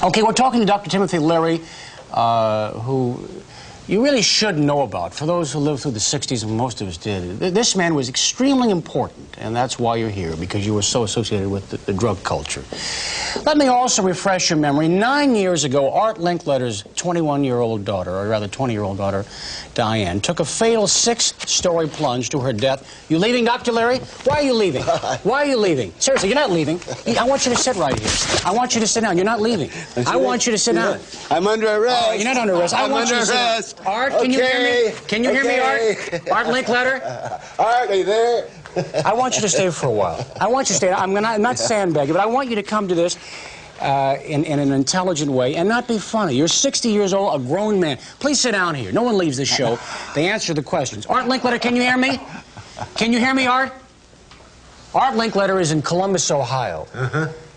Okay, we're talking to Dr. Timothy Leary, who you really should know about. For those who lived through the 60s, and most of us did, this man was extremely important, and that's why you're here, because you were so associated with the drug culture. Let me also refresh your memory. 9 years ago, Art Linkletter's 21-year-old daughter, or rather 20-year-old daughter, Diane, took a fatal 6-story plunge to her death. You leaving, Dr. Leary? Why are you leaving? Why are you leaving? Seriously, you're not leaving. I want you to sit right here. I want you to sit down. You're not leaving. I want you to sit down. I'm under arrest. Oh, you're not under arrest. I'm under arrest. Art, can you hear me? Can you hear me, Art? Art Linkletter? Art, are you there? I want you to stay for a while. I want you to stay. I'm not sandbagging, but I want you to come to this in an intelligent way and not be funny. You're 60 years old, a grown man. Please sit down here. No one leaves this show. They answer the questions. Art Linkletter, can you hear me? Can you hear me, Art? Art Linkletter is in Columbus, Ohio.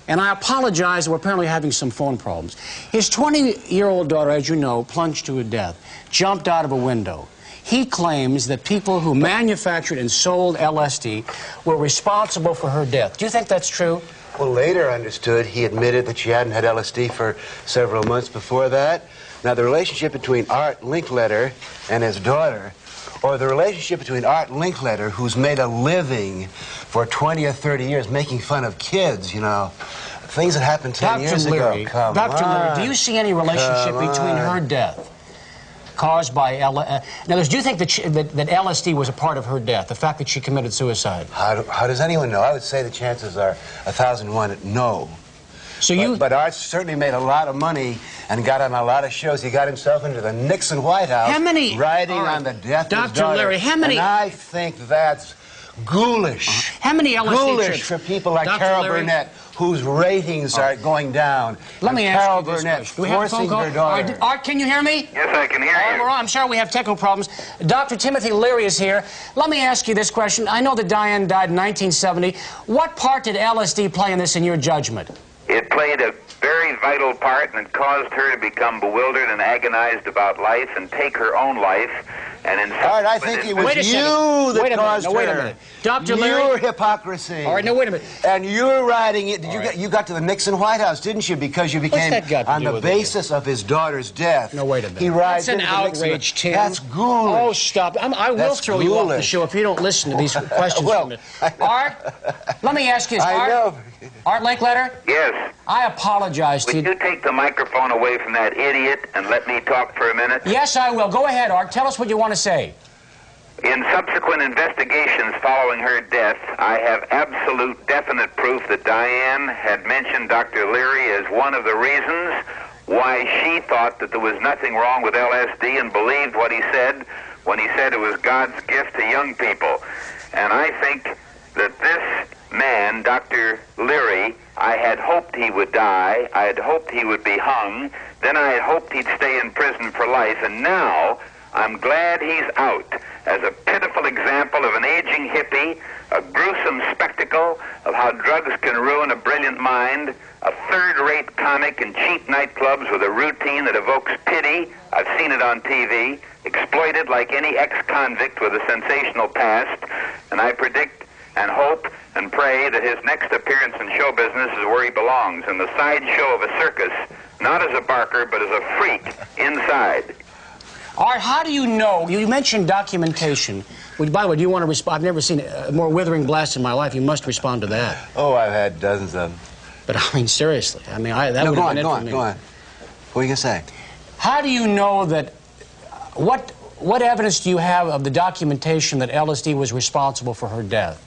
And I apologize, we're apparently having some phone problems. His 20-year-old daughter, as you know, plunged to her death, jumped out of a window. He claims that people who manufactured and sold LSD were responsible for her death. Do you think that's true? Well, later understood, he admitted that she hadn't had LSD for several months before that. Now, the relationship between Art Linkletter and his daughter, or the relationship between Art Linkletter, who's made a living for 20 or 30 years making fun of kids, you know, things that happened 10 years ago. Dr. Leary, do you see any relationship between her death caused by in other words, do you think that LSD was a part of her death, the fact that she committed suicide? How does anyone know? I would say the chances are 1,000-1 no. So but Art certainly made a lot of money and got on a lot of shows. He got himself into the Nixon White House. How many? Riding on the death of his daughter. Dr. Leary, how many? And I think that's ghoulish. How many LSD ghoulish trips? For people like Dr. Carol Leary? Burnett, whose ratings are going down. Let me ask Carol you this Burnett question. Do we have a phone forcing call? her daughter. Art, can you hear me? Yes, I can hear you. I'm sorry, we have technical problems. Dr. Timothy Leary is here. Let me ask you this question. I know that Diane died in 1970. What part did LSD play in this, in your judgment? It played a very vital part, and it caused her to become bewildered and agonized about life and take her own life. And in Art, I think it was you that caused her. Wait a minute. Dr. Leary? Your hypocrisy. All right, no, wait a minute. And you're riding it. You got to the Nixon White House, didn't you? Because you became on the basis of his daughter's death. No, wait a minute. He rides That's an outrage, Tim. That's ghoulish. Oh, stop. I will throw you off the show if you don't listen to these questions. Well, Art, let me ask you this. I know. Art Linkletter? Yes. I apologize to you. Would you take the microphone away from that idiot and let me talk for a minute? Yes, I will. Go ahead, Art. Tell us what you want to say. In subsequent investigations following her death, I have absolute definite proof that Diane had mentioned Dr. Leary as one of the reasons why she thought that there was nothing wrong with LSD and believed what he said when he said it was God's gift to young people. And I think that this man, Dr. Leary, I had hoped he would die. I had hoped he would be hung. Then I had hoped he'd stay in prison for life. And now I'm glad he's out as a pitiful example of an aging hippie, a gruesome spectacle of how drugs can ruin a brilliant mind, a third-rate comic in cheap nightclubs with a routine that evokes pity. I've seen it on TV, exploited like any ex-convict with a sensational past, and I predict and hope and pray that his next appearance in show business is where he belongs, in the sideshow of a circus, not as a barker, but as a freak inside. Art, how do you know? You mentioned documentation. Which, by the way, do you want to respond? I've never seen a more withering blast in my life. You must respond to that. Oh, I've had dozens of them. But I mean, seriously. I mean, that would go have been on. What are you going to say? How do you know that? What evidence do you have of the documentation that LSD was responsible for her death?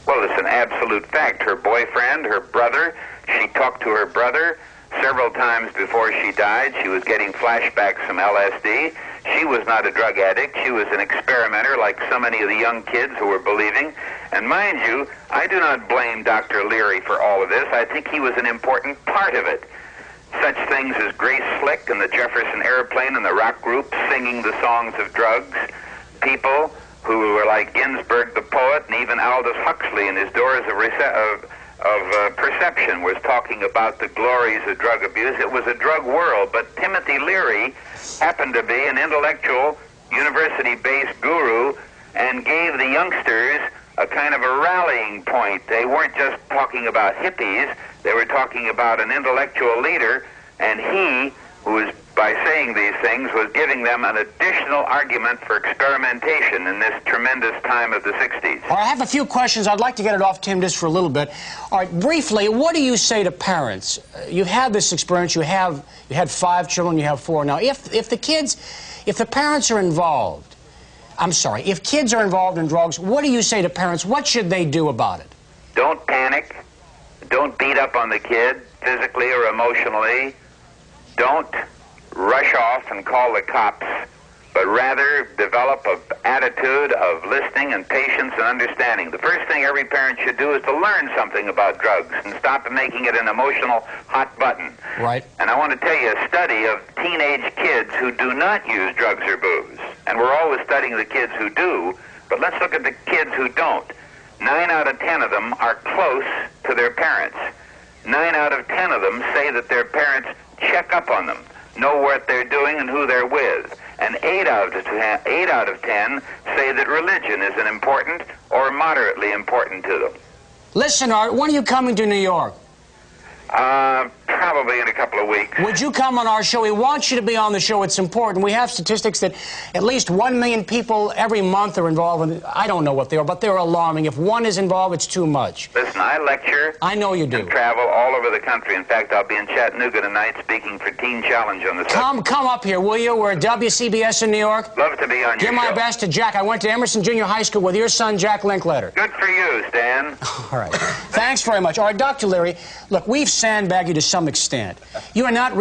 Well, it's an absolute fact. Her boyfriend, her brother, she talked to her brother several times before she died. She was getting flashbacks from LSD. She was not a drug addict. She was an experimenter like so many of the young kids who were believing. And mind you, I do not blame Dr. Leary for all of this. I think he was an important part of it. Such things as Grace Slick and the Jefferson Airplane and the rock group singing the songs of drugs. People who were like Ginsberg the poet, and even Aldous Huxley in his Doors of Perception was talking about the glories of drug abuse. It was a drug world, but Timothy Leary happened to be an intellectual, university-based guru and gave the youngsters a kind of a rallying point. They weren't just talking about hippies. They were talking about an intellectual leader And he, who was, by saying these things, was giving them an additional argument for experimentation in this tremendous time of the 60s. All right, I have a few questions. I'd like to get it off Tim just for a little bit. All right, briefly, what do you say to parents? You've had this experience. You had 5 children. You have 4 now. If the parents are involved, if kids are involved in drugs, what do you say to parents? What should they do about it? Don't panic. Don't beat up on the kid physically or emotionally. Don't rush off and call the cops, but rather develop an attitude of listening and patience and understanding. The first thing every parent should do is to learn something about drugs and stop making it an emotional hot button. Right. And I want to tell you a study of teenage kids who do not use drugs or booze. And we're always studying the kids who do, but let's look at the kids who don't. 9 out of 10 of them are close to their parents. 9 out of 10 of them say that their parents check up on them, know what they're doing and who they're with. And 8 out of 10 say that religion is an important or moderately important to them. Listen, Art, when are you coming to New York? Probably in a couple of weeks. Would you come on our show? We want you to be on the show. It's important. We have statistics that at least 1 million people every month are involved in. I don't know what they are, but they're alarming. If one is involved, it's too much. Listen, I lecture. I know you do. And travel all over the country. In fact, I'll be in Chattanooga tonight speaking for Teen Challenge on the subject. Come up here, will you? We're at WCBS in New York. Love to be on your show. Give my best to Jack. I went to Emerson Junior High School with your son, Jack Linkletter. Good for you, Stan. All right. Thanks very much. All right, Dr. Leary, look, we've sandbagged you to some extent. You are not...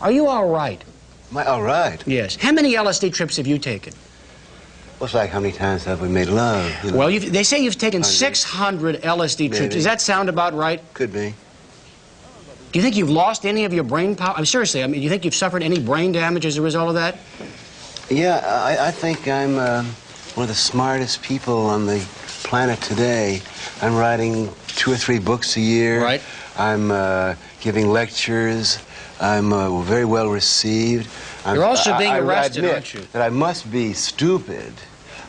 Are you all right? Am I all right? Yes. How many LSD trips have you taken? Well, it's like how many times have we made love? You know? Well, they say you've taken 600 LSD trips. Does that sound about right? Could be. Do you think you've lost any of your brain power? I mean, seriously, do you think you've suffered any brain damage as a result of that? Yeah, I think I'm one of the smartest people on the planet today. I'm writing 2 or 3 books a year. Right. I'm giving lectures. I'm very well received. You're also being arrested, I admit aren't you? that I must be stupid.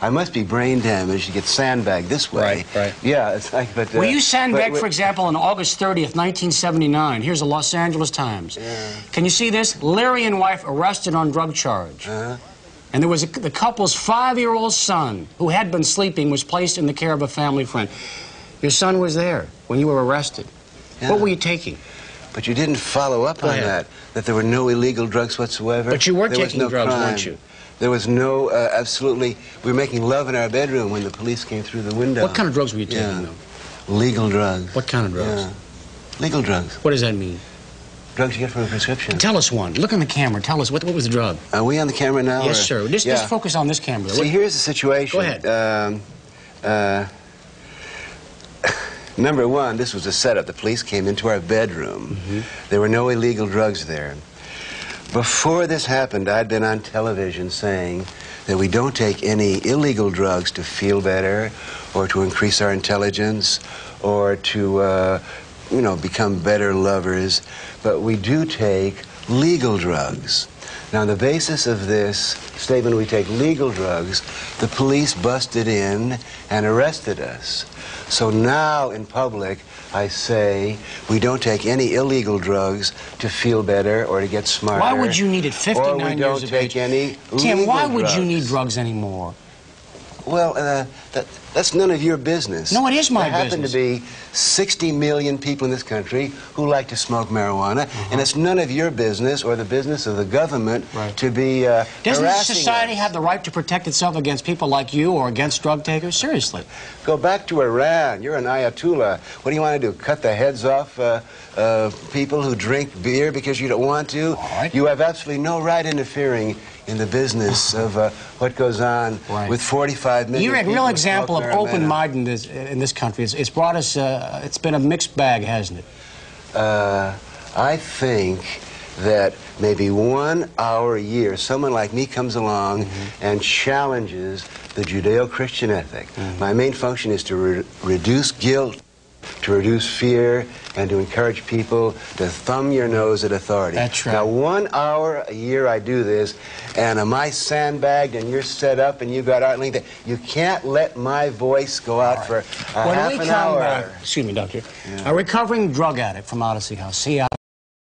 I must be brain damaged to get sandbagged this way. Right. Yeah, it's like, but... Were you sandbagged, for example, on August 30th, 1979? Here's the Los Angeles Times. Yeah. Can you see this? Leary and wife arrested on drug charge. And there was the couple's 5-year-old son, who had been sleeping, was placed in the care of a family friend. Your son was there when you were arrested. Yeah. What were you taking? But you didn't follow up on that there were no illegal drugs whatsoever. But you were there taking was no drugs, crime. weren't you? There was no, absolutely, we were making love in our bedroom when the police came through the window. What kind of drugs were you taking, though? Legal drugs. What kind of drugs? Yeah. Legal drugs. What does that mean? Drugs you get from a prescription. Tell us one. Look in the camera. Tell us, what was the drug? Are we on the camera now? Yes, or? sir. Just focus on this camera. See, here's the situation. Go ahead. Number one, this was a setup. The police came into our bedroom. There were no illegal drugs there. Before this happened, I'd been on television saying that we don't take any illegal drugs to feel better or to increase our intelligence or to, become better lovers, but we do take legal drugs. Now, on the basis of this statement, we take legal drugs, the police busted in and arrested us. So now, in public, I say we don't take any illegal drugs to feel better or to get smarter. Why would you need it 59 years of age? Or we don't take any Tim, why would drugs. you need drugs anymore? Well, that's none of your business. No, it is my business. There happen to be 60 million people in this country who like to smoke marijuana, and it's none of your business or the business of the government to be Doesn't society have the right to protect itself against people like you or against drug takers? Seriously. Go back to Iran. You're an Ayatollah. What do you want to do, cut the heads off people who drink beer because you don't want to? You have absolutely no right interfering in the business of what goes on with 45 million You're a people real who example of smoke marijuana. open-mindedness in this country. It's brought us, it's been a mixed bag, hasn't it? I think that maybe 1 hour a year, someone like me comes along and challenges the Judeo-Christian ethic. My main function is to reduce guilt, to reduce fear, and to encourage people to thumb your nose at authority. That's right. Now, 1 hour a year I do this, and am I sandbagged and you're set up and you got Art Link? You can't let my voice go out for half an hour. Excuse me, Doctor. A recovering drug addict from Odyssey House,